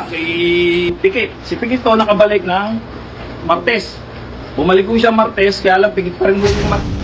kay Pikit. Si Pikit to nakabalik ng Martes. Bumalik ko siya Martes, kaya lang Pikit pa rin yung Martes.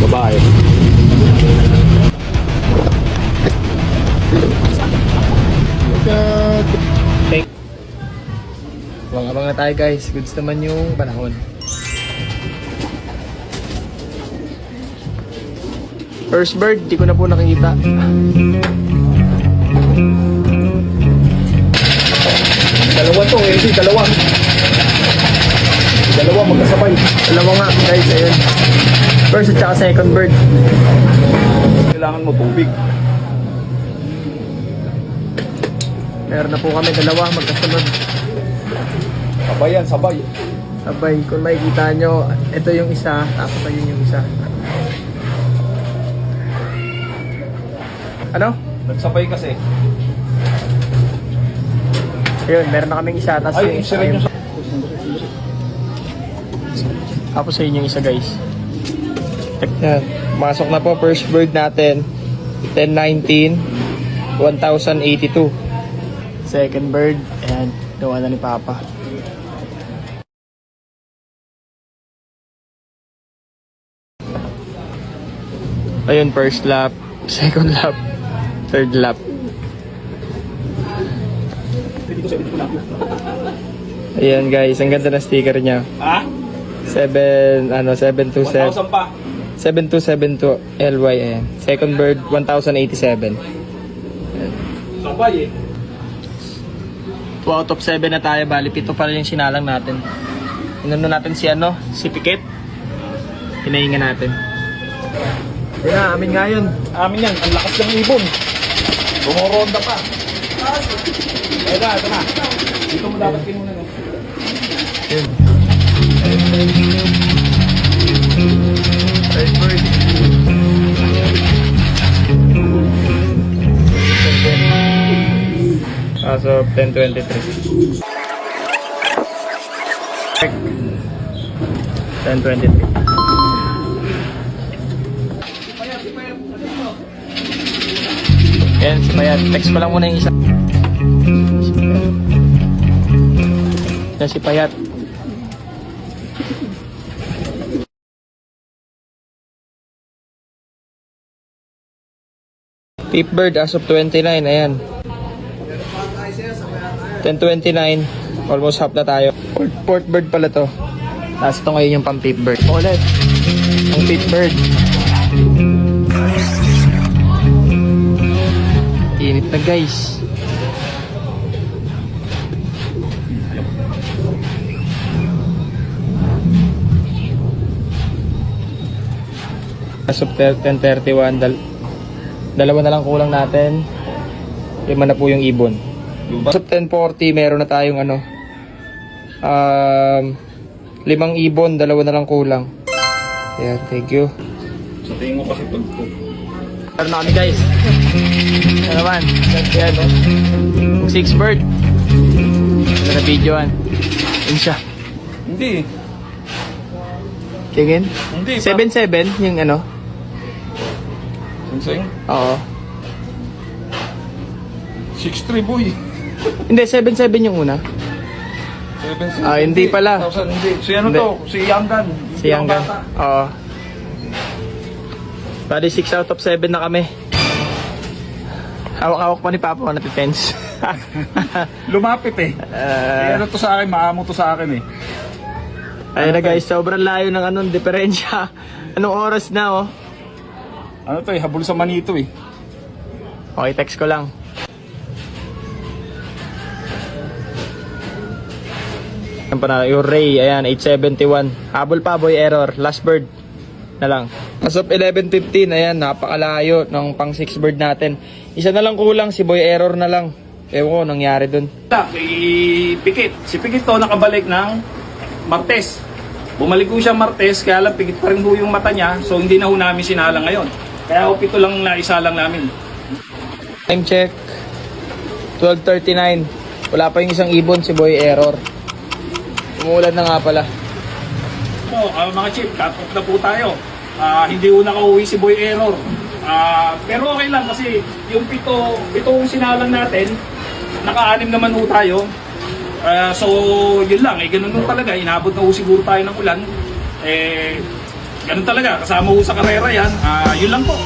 Babae. Take. Abang-abang na tayo guys. Goods naman yung panahon. First bird, di ko na po nakikita. Dalawa to eh, dalawa. Dalawa magkasabay. Dalawa nga guys, ayun. First at saka second bird. Kailangan mo tubig. Meron na po kami dalawa magkasunod. Sabay yan, sabay. Sabay, kung makikita nyo, ito yung isa, tapos ayun yung isa. Ano? Nagsabay kasi. Ayun, meron na kaming isa, tapos yung Ay, isa. isa rin yung Tapos ayun yung isa guys. Yan, masok na po first bird natin. 1019, 1082. Second bird, ayan, gawa na ni Papa. Ayun, first lap, second lap, third lap. Ayan guys, ang ganda na sticker niya. Ha? 727 1,000 pa. 7272 LY, ayan. Second bird, 1087. Sabay eh. 2 out of 7 na tayo, bali 7 pa rin yung sinalang natin. Inano natin si si Pikit. Pinahinga natin. Yun na, amin nga yun. Amin yan, ang lakas ng ibon. Bumoronda pa. Ito na. Dito mo dapat kinuna no. Yun. Third bird. As of 10:23. 10:23. Yan, si Payat. Text ko lang muna yung isa. Yan si Payat. Peep bird as of 29, ayan. 10:29, almost half na tayo. Fourth bird pala to. Tapos ito ngayon yung pang peep bird. Ulit, ang peep bird. Init na guys. As of 10:31, dalawa na lang kulang natin. 5 na po yung ibon. As of 10:40, meron na tayong 5 ibon, 2 na lang kulang. Ayan, thank you. Sa tingin mo kasi tugtog. Meron na kami guys. Ano naman? Ayan, 6 bird. Ito na videoan. Yun siya. Hindi. Tingin? Hindi. 7-7 yung Singsing? Oo. 6'3 boy. Hindi, 7-7 yung una. 7'6. Ah, hindi pala. 1,000, hindi. Si ano Hindi. to? Si Yanggan. Si Yanggan. Oo. Bali 6 out of 7 na kami. Hawak-hawak pa ni Papa na defense. Lumapit eh. Ano to sa akin, maamo to sa akin eh. Ayun na guys, sobrang layo ng diferensya. Anong oras na Ano to eh, habol sa Manito eh. Okay, text ko lang. Yan pa na, yung Ray, ayan, 871. Habol pa, boy, error. Last bird na lang. As of 11:15, ayan, napakalayo ng pang 6 bird natin. Isa na lang kulang, si boy error na lang. Ewan ko, nangyari dun. Kay Pikit. Si Pikit to nakabalik ng Martes. Bumalik ko siya Martes, kaya lang Pikit pa rin ho yung mata niya. So hindi na ho namin sinalang ngayon. Kaya ho pito lang na isalang namin. Time check. 12:39. Wala pa yung isang ibon, si Boy Error. Umuulan na nga pala. So, mga chip, cut off na po tayo. Hindi ho nakauwi si Boy Error. Pero okay lang kasi yung pitong sinalang natin, naka-anim naman ho tayo. So, yun lang. Ganun ho talaga. Inabot na ho siguro tayo ng ulan. Ganun talaga. Kasama ho sa karera yan. Yun lang po.